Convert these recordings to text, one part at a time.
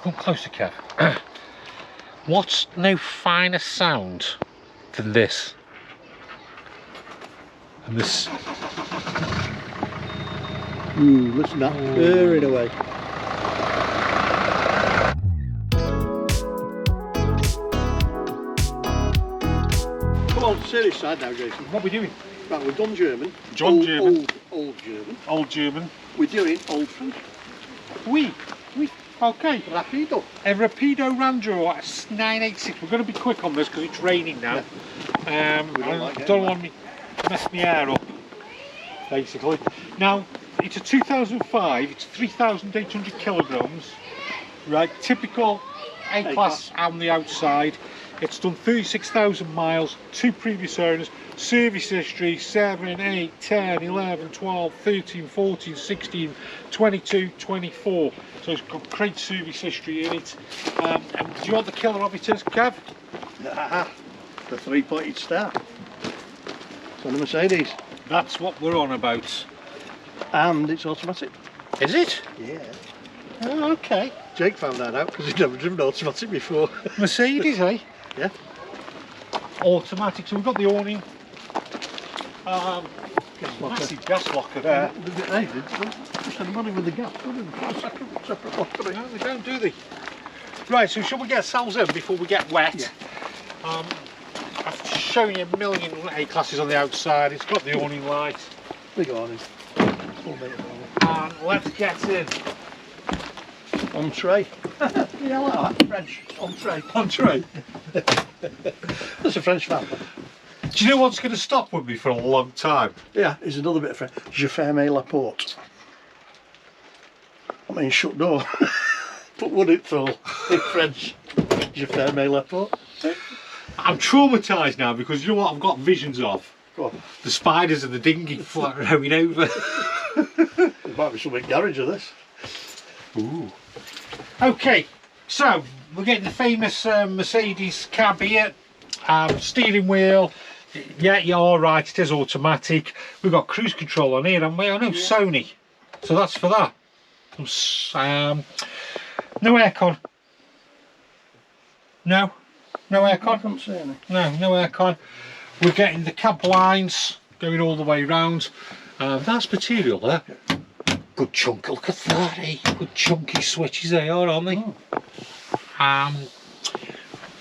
come closer, Kev. What's no finer sound than this? And this. Ooh, listen to that purring away. Come on, serious side now, Jason. What are we doing? Right, we've done German. John German. Old German. Old German. We're doing old French. Oui. Okay. Rapido. A Rapido Motorhome 986. We're going to be quick on this because it's raining now. I don't want me to mess my hair up, basically. Now, it's a 2005. It's 3,800 kilograms. Right, typical A-Class on the outside. It's done 36,000 miles, 2 previous owners, service history 7, 8, 10, 11, 12, 13, 14, 16, 22, 24. So it's got great service history in it. And do you want the killer of it is, Kev? The 3-pointed star. It's on the Mercedes. That's what we're on about. And it's automatic. Is it? Yeah. Oh, okay. Jake found that out because he'd never driven automatic before. Mercedes, eh? Yeah. Automatic. So we've got the awning. Massive gas locker there. They did. Just had money with the gas. Separate locker. No, they don't, do they? Right, so shall we get ourselves in before we get wet? Yeah. I've shown you a million A-classes on the outside. It's got the awning light. Big awning. And let's get in. Entree. Yeah, like that. French. Entree. Entree. That's a French fan. Do you know what's going to stop with me for a long time? Yeah, it's another bit of French. Je ferme la porte. I mean, shut door. But would it fall in French? Je ferme la porte. I'm traumatised now because you know what I've got visions of? Go on. The spiders of the dinghy rowing over. There might be some big garage of this. Ooh. Okay, so we're getting the famous Mercedes cab here. Steering wheel. Yeah, you're all right. It is automatic. We've got cruise control on here, and I know Sony, so that's for that. No aircon. No aircon. I can't see any. No aircon. We're getting the cab lines going all the way round. That's material there. Good chunk. Look at that, eh? Good chunky switches they are, aren't they?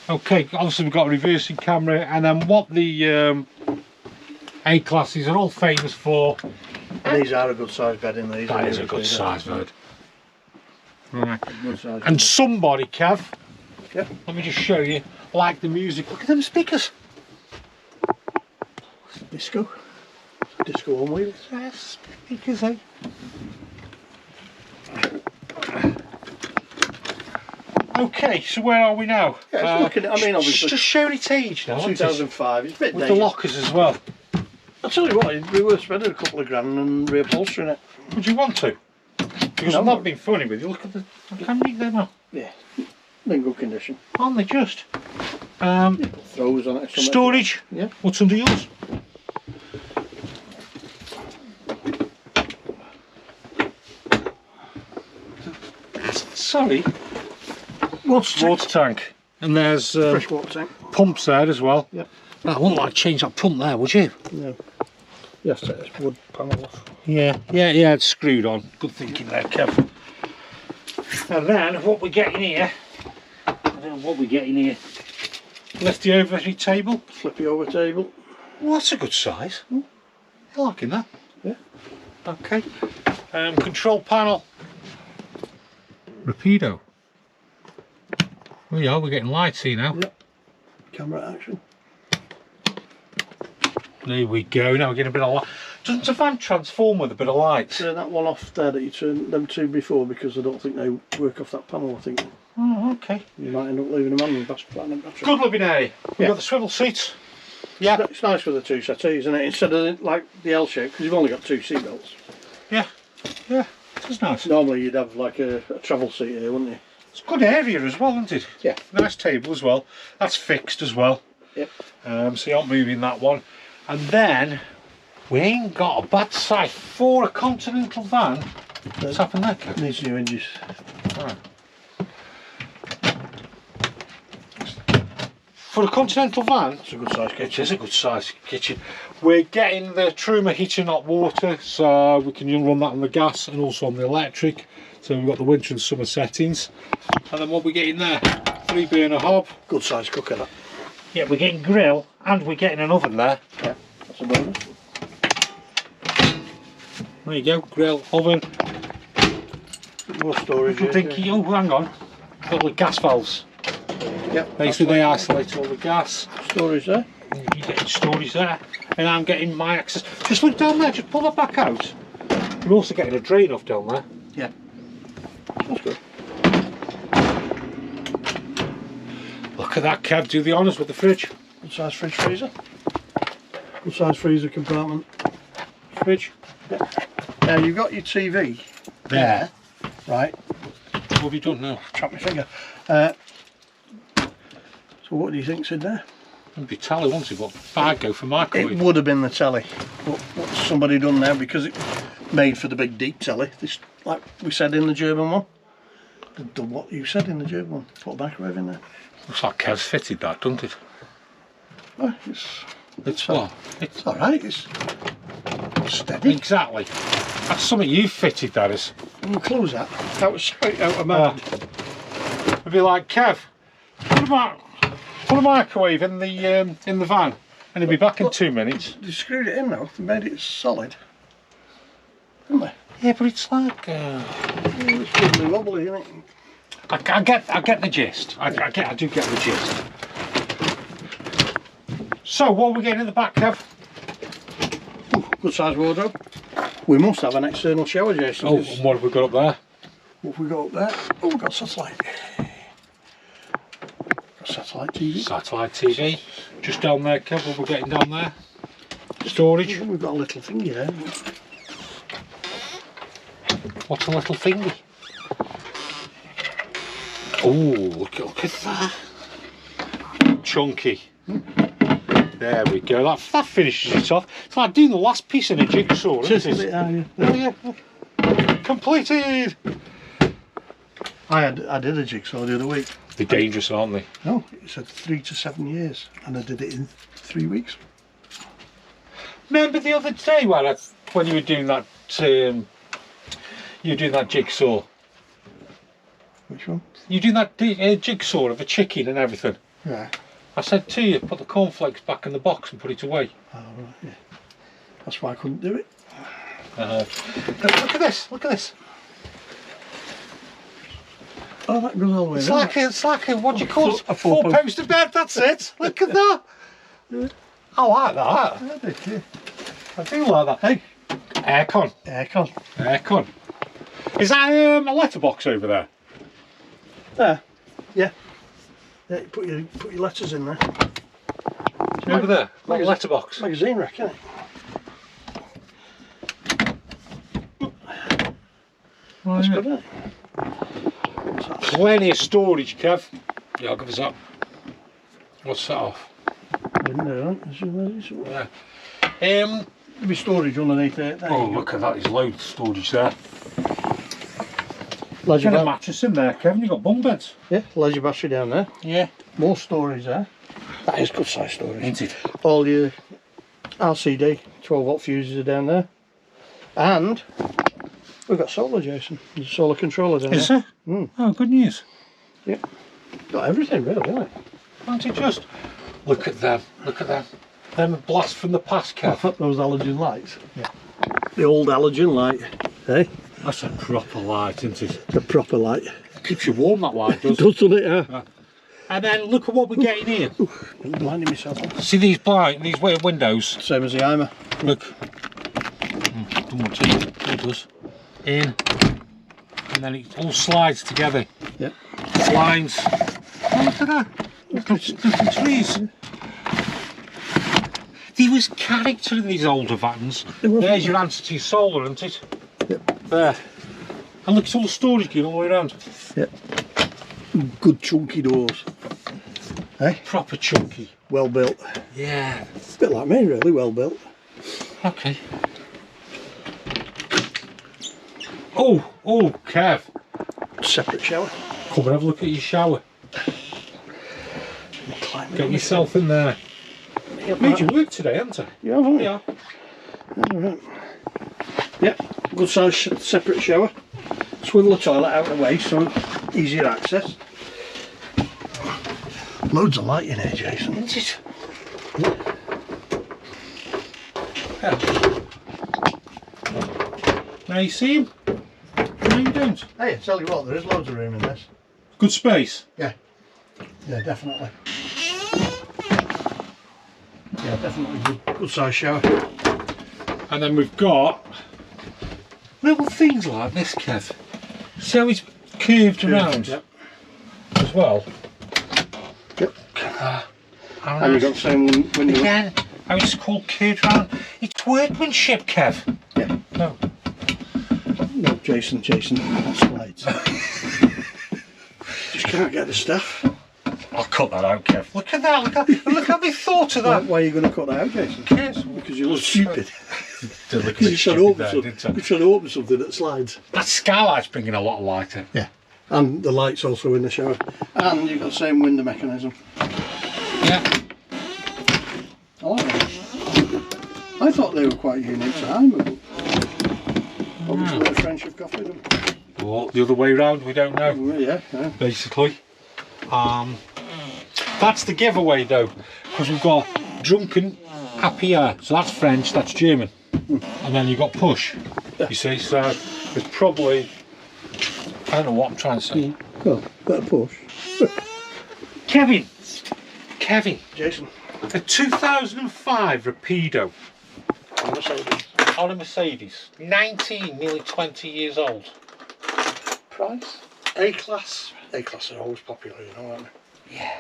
Okay, obviously we've got a reversing camera, and then what the A-classes are all famous for. And these are a good size bed in these. That is a good size bed. Right. Good size And somebody, Kev, yeah. Let me just show you, like the music. Look at them speakers. Disco on wheels. Yes, speakers, eh? Okay, so where are we now? Yeah, it's looking. I mean, obviously, just showing its age now. 2005. It's a bit with dated. the lockers as well. I'll tell you what, we were spending a couple of grand and reupholstering it. Would you want to? Because No, I'm not being funny with you. Look at the. I can read them up. Yeah, in good condition. Aren't they just? Throws on it. Storage. Yeah. What's under yours? Sorry. Water tank. And there's fresh water tank. Pumps there as well. Yep. I wouldn't like to change that pump there, would you? No. Yes, take this wood panel off. Yeah, it's screwed on. Good thinking there, Kev. And then what we're getting here, lefty overhead table. Flippy over table. Well, that's a good size. You're liking that? Yeah. Okay. Control panel. Rapido. We're getting lights here now. Yep. Camera action. There we go. Now we're getting a bit of light. Doesn't the van transform with a bit of light? Turn that one off there that you turned them two before, because I don't think they work off that panel. I think. Oh, okay. You might end up leaving them on with battery. Good living area. We've got the swivel seats. Yeah. It's nice with the two settees, isn't it? Instead of like the L shape, because you've only got two seat belts. Yeah. It is nice. Normally you'd have like a travel seat here, wouldn't you? It's a good area as well, isn't it? Yeah. Nice table as well. That's fixed as well. Yep. So you aren't moving that one. And then we ain't got a bad size for a Continental van. What's happened there, Kev? Needs new hinges. Right. for a Continental van, It's a good size it kitchen. is a good size kitchen. We're getting the Truma heating hot water, so we can run that on the gas and also on the electric. So we've got the winter and summer settings. And then what we get in there, 3 burner hob. Good size cooker, that. Yeah, we're getting grill and we're getting an oven there. Yeah, that's a bonus. There you go, grill, oven. More storage. I think, oh, hang on, got the gas valves. Yep. Basically, they isolate all the gas. Storage there. You get storage there, and I'm getting my access. Just look down there, just pull that back out. We're also getting a drain off down there. Yeah. That's good. Look at that, Kev, do the honours with the fridge. Good size fridge freezer. Good size freezer compartment. Fridge. Yeah. Now you've got your TV there, right? What have you done now? Trap my finger. So what do you think's in there? It'd be telly, wouldn't it? But I'd go for microwave. It would have been the telly. But what's somebody done now, because it's made for the big deep telly, this, like we said in the German one, they've done what you said in the German one, put a microwave in there. Looks like Kev's fitted that, doesn't it? Well, It's what? it's alright, it's steady. Exactly. That's something you fitted, that is. We'll close that. That was straight out of my It'd be like, Kev, put a microwave in the van, and he'll be back in 2 minutes. They screwed it in now, they made it solid. Didn't they? Yeah, but it's like It's wibbly wobbly, isn't it? I get the gist. I do get the gist. So what are we getting in the back, Kev? Ooh, good size wardrobe. We must have an external shower, Jason. Oh, and what have we got up there? What have we got up there? Oh, we've got satellite. Got satellite TV. Satellite TV. Just down there, Kev, what we're getting down there? Storage. We've got a little thingy there. What's a little thingy? Oh, look at that. Chunky. There we go. That finishes it off. It's like doing the last piece in a jigsaw, isn't it? Oh, yeah. Completed. I did a jigsaw the other week. They're dangerous, aren't they? No, it said 3 to 7 years, and I did it in 3 weeks. Remember the other day when you were doing that jigsaw? Which one? You doing that jigsaw of a chicken and everything. Yeah. I said to you, put the cornflakes back in the box and put it away. Oh, right, yeah. That's why I couldn't do it. Look at this, look at this. Oh, that goes all the way It's around. like a, what do you call it? A A four four-poster bed, that's it. Look at that. I like that. I did, yeah. I do like that. Hey, aircon. Aircon. Aircon. Is that a letterbox over there? There. Yeah. Yeah, you put your letters in there. Over there, like a letterbox. Magazine rack, isn't it? That's good, isn't it? What's that? Plenty of storage, Kev. Yeah, I'll give us that. What's that off? Window, isn't it? Yeah. There'll be storage underneath it. There Oh, you go. look at that. There's loads of storage there. Leisure You've got a ba- mattress in there, Kevin. You've got bunk beds. Yeah, leisure battery down there. Yeah. More storage there. That is good size storage. Isn't it? All your RCD 12-volt fuses are down there. And we've got solar, Jason. There's a solar controller down Is there. it? Oh, good news. Yeah. Got everything really, isn't it? Aren't it just? Look at them. Look at them. Them a blast from the past, Kev. Those halogen lights. Yeah. The old halogen light. Hey? That's a proper light, isn't it? The proper light. Keeps you warm, that light does. Doesn't it? Yeah. And then look at what we're getting here. I'm blinding myself. See these windows? Same as the Imer. Look. Don't want to. It does. In. And then it all slides together. Yeah. Lines. Oh, look at that. Look at the trees. There was character in these older vans. There's your answer to your solar, isn't it? Yep. There. And look, it's all the storage going all the way around. Yep. Good chunky doors. Hey? Proper chunky. Well built. Yeah. A bit like me really, well built. Okay. Oh, Kev. Separate shower. Come and have a look at your shower. Get yourself in there. I've made you work today, haven't I? You haven't? Yeah. Alright. Yep, good size separate shower. Swivel the toilet out of the way so easier access. Loads of light in here, Jason. Isn't it? Yeah. Now you see him? No, you don't. Hey, I tell you what, there is loads of room in this. Good space. Yeah. Yeah, definitely. Yeah, definitely good size shower. And then we've got little things like this, Kev. See how it's curved around? Yep. As well. Yep. And And you've got the same window. again, how it's called curved around. It's workmanship, Kev. Yeah. No. No, Jason, that's slides. Just can't get the stuff. I'll cut that out, Kev. Look at that, look how they thought of that. Why are you going to cut that out, Jason? Yes. Because you look stupid. Look You're trying to open something that slides. That skylight's bringing a lot of light in. Yeah. And the light's also in the shower. And you've got the same window mechanism. Yeah. I like that. I thought they were quite unique to Heimer. Obviously the French have copied them. Well, the other way round, we don't know. Yeah, yeah. Basically. That's the giveaway though, because we've got drunken, happy hour. So that's French, that's German. And then you've got push. Yeah. You see, so it's probably, I don't know what I'm trying to say. Well, better push. Kevin, Jason. a 2005 Rapido Mercedes. on a Mercedes, 19, nearly 20 years old. Price? A-Class. A-Class are always popular, you know, aren't they? Yeah.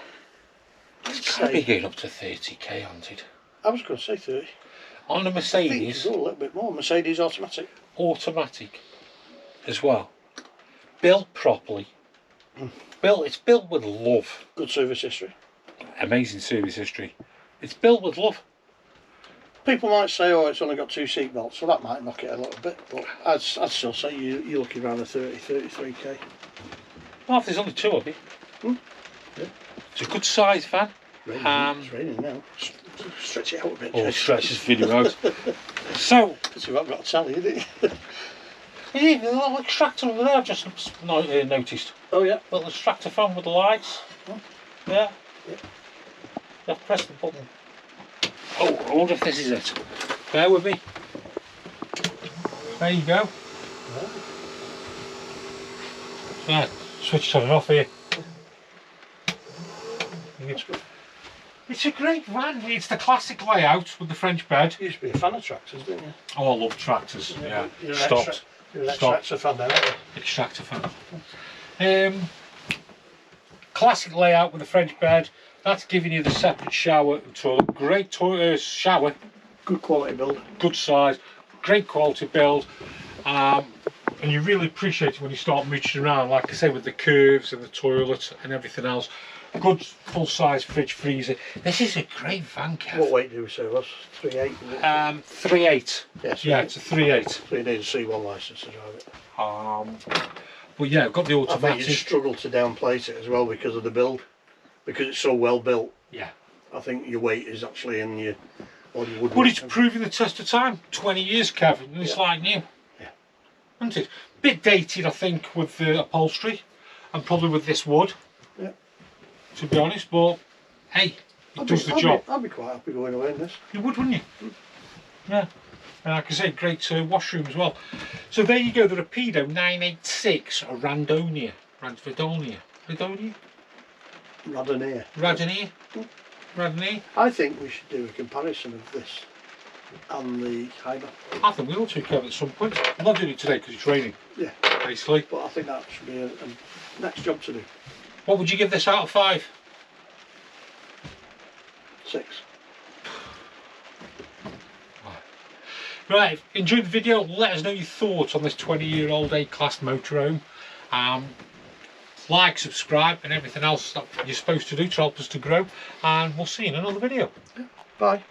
It's got to be going up to 30k, aren't it? I was going to say 30. On a I think Mercedes, you go a little bit more. Mercedes automatic. automatic as well. Built properly. It's built with love. Good service history. Amazing service history. It's built with love. People might say, oh, it's only got 2 seat belts, so that might knock it a little bit, but I'd still say you're looking around the 30, 33k. Well, if there's only 2 of you. Yeah. It's a good size van. It's raining now. Stretch it out a bit. Oh, stretch this video out. So, Because you've not got to tell you, did you? yeah, the little extractor over there I've just noticed. Oh, yeah. Little extractor fan with the lights. Oh. Yeah. Yeah. You have to press the button. Oh, I wonder if this is it. Bear with me. There you go. Right, switch it on and off here. It's a great van. It's the classic layout with the French bed. You used to be a fan of tractors, didn't you? Oh, I love tractors. Yeah. You're an Stopped. You're an extractor fan then, aren't you? Extractor fan. Classic layout with the French bed. That's giving you the separate shower and toilet. Great shower. Good quality build. Good size. Great quality build. And you really appreciate it when you start mooching around, like I say, with the curves and the toilet and everything else. Good full-size fridge freezer. This is a great van, Kev. What weight do we say it was? 3.8? 3.8. Yes. Yeah, it's a 3.8. So you need a C1 licence to drive it. But yeah, I've got the I automatic. think you struggle to downplate it as well because of the build. Because it's so well built. Yeah. I think your weight is actually in your woodwork. But it's proving the test of time. 20 years, Kevin, and it's like new. Yeah. Isn't it? Bit dated, I think, with the upholstery and probably with this wood. Yeah. To be honest, but hey, it does the job. I'd be quite happy going away in this. You would, wouldn't you? Yeah. And like I said, great washroom as well. So there you go, the Rapido 986 Randonneur. Randonneur. I think we should do a comparison of this and the Hyber. I think we ought to, Kevin, at some point. I'm not doing it today because it's raining. Yeah. Basically. But I think that should be a next job to do. What would you give this out of 5? 6. Right, if you enjoyed the video, let us know your thoughts on this 20-year-old A-Class Motorhome. Like, subscribe and everything else that you're supposed to do to help us to grow, and we'll see you in another video. Bye.